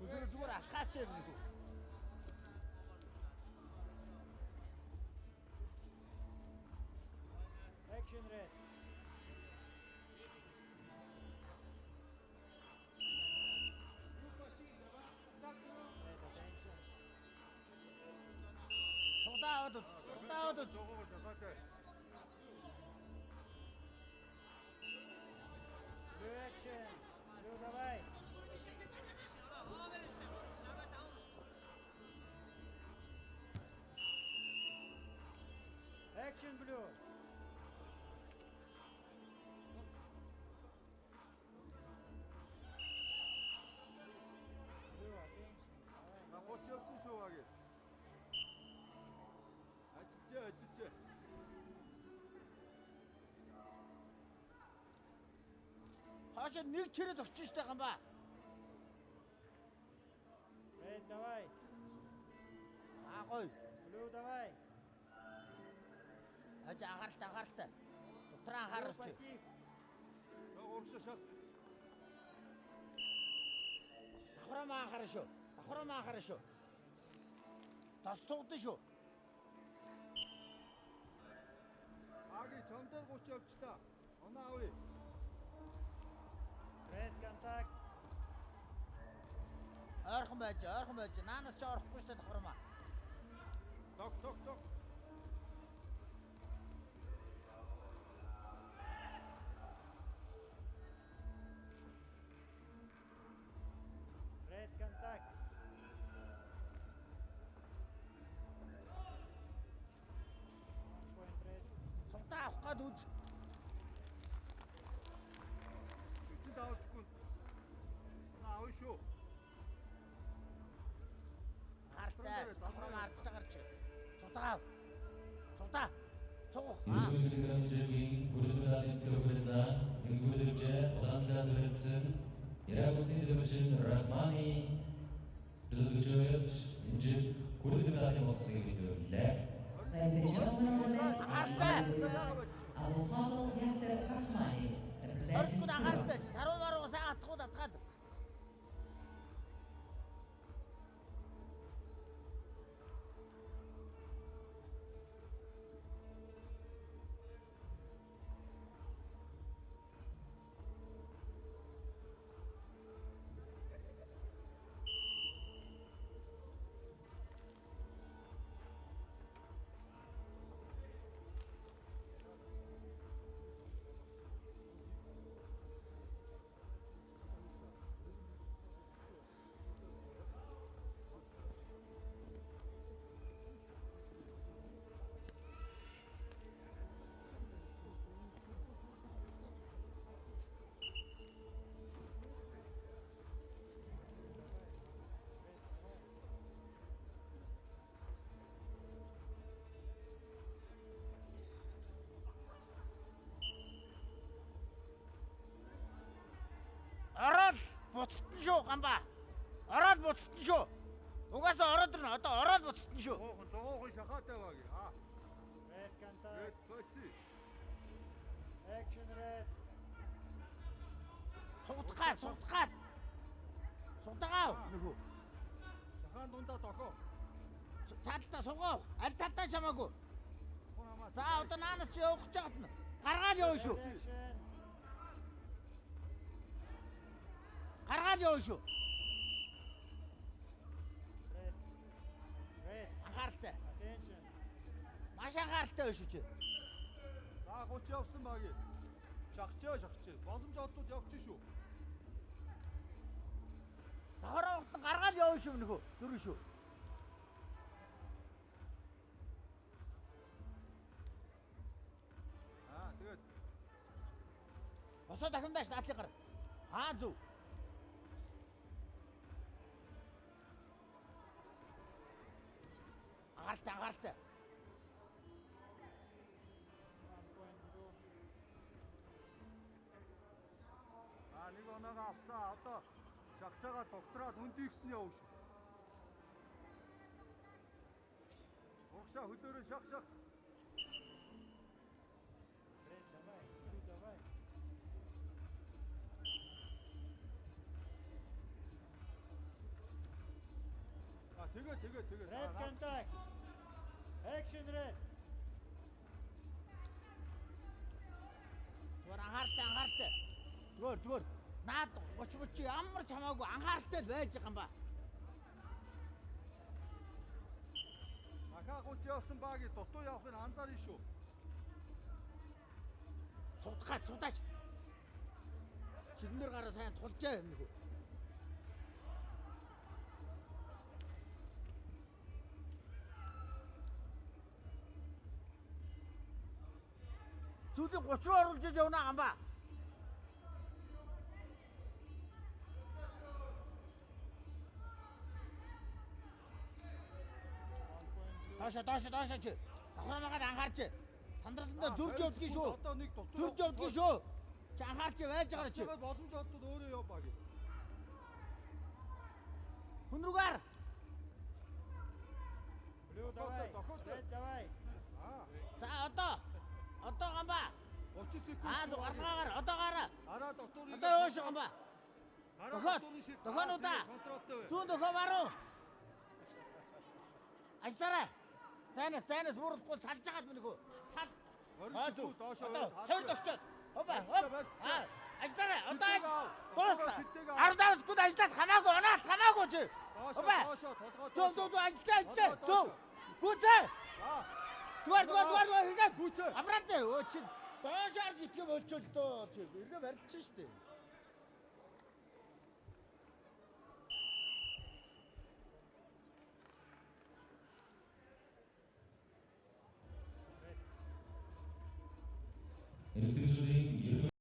Өдөр зүгээр алхаач юм нэг. Action red. Red attention. Суудаад Жогоо шахаатай. Blue action. Blue давай. Action blue. Blue attention. На гоч явсан шүү ваගේ. Ажилчаа. Хаашаа нэг чирэл очиж штэ гамба. Red давай. Гой. Blue давай. Аж анхааралтай. Дотроо анхаарч. Пассив. Жогоо урагшаа шах. Давхраа анхаарна шүү. Тас суудаг шүү. Аги чамдаар 30 явчлаа. Оноо авъя. Red contact. Ойрхон байж. Наанаас ч орохгүй штэ давхраа. Ток. Red contact. Point red. Суудаа авах гээд үз. 45 секунд. Оноо авъя шүү. Хартай. Давхраа ардтай гарч. Суудаа. Суу. Инглүүдийн бүрдүүлэн төвлөрдө инглүүдж уламжлал зэрэгсэн Ираксын дэвшин Рахманы зөвлөж инжир бүрдүүлэн моцгийг хэлээ. Ladies and gentlemen, Хартай. Abu Fazl Yasser Rahmani, representing Орчууд анхааралтай. Саруу маруу сайн атгууд атгаад. Ороод буцтан шүү гамба. Ороод буцтан шүү. Угаасаа ороод ирнэ. Одоо ороод буцтан шүү. Жогоо шахаатай ваගේ. Red contact. Red пассив. Action red. Сугтгаад. Сугтагаа нөхөө. Шахаан дундаа тохоо. Цаалтаа сугав. Аль талдаа чамаагүй. Хонамаа. За одоо наанаас чи явах гэж байгаад нь. Гаргаад явна шүү. Action. Гаргаад явна шүү. Red. Red. Анхааралтай. Attention. Маш анхааралтай байх шүү чи. За 30 явсан багийн. Шахчаа. Боломж олдвол явчих шүү. Давхраа ухтан гаргаад явна шүү нөхөө. Зүрх шүү. Тэгээд Босоо дахин дааш наадлыг гар. Зөв. Анхааралтай. нэг оноогоо авсан. Одоо шахчаага доктораад үндийгт нь явна шүү. Урагшаа хөлөөрөө шах. Red давай. Давай. Тэгээ. Red contact. Action red. Зүгээр анхааралтай. Зүгээр. Наад 30 ямар ч хамаагүй анхааралтай л байж байгаа юм ба. Ахаа 30 явсан багийг дутуу явахыг анзаарна шүү. Судаач. Шигнэр гараа сайн тулжаа юм нэг. Сүүлийн 30 руу оруулж явна гамба. Доош чи. Давхрамаагаад анхаарч. Сандралсандаа зүрж явдгийн шүү. Одоо нэг дутуу. Зүрж явдгийн шүү. Чи анхаарч байж байгаа чи. Тэгээд боломж олдод өөрөө яв баг. Хүн рүүгээр. Blue давай. Дохот. Red давай. За одоо гамба. 30 секунд. Гаргаагаар одоо гараа. Араа дотоорыг. Одоо өөш гамба. Дохонуудаа. Зүүн дохоо баруу. Ажлаарай. Сайнас мууруулахгүй салж хагаад мөнийхөө. Сал. Зүү доошоо. Тэр догчоод. Хоп. Ажлаарай. Одоо аж. Дуусна. 15 секунд ажиллаад хамаагүй чи. Доошоо толгой. Дөө ажиллаа. Дөө. Гүтээ. Зүгээр хийгээд. Гүтээ. Амраад өө чи доошоор гитгэ болчихвол доо чи. Иргэ барилчихсан шүү дээ. Электrik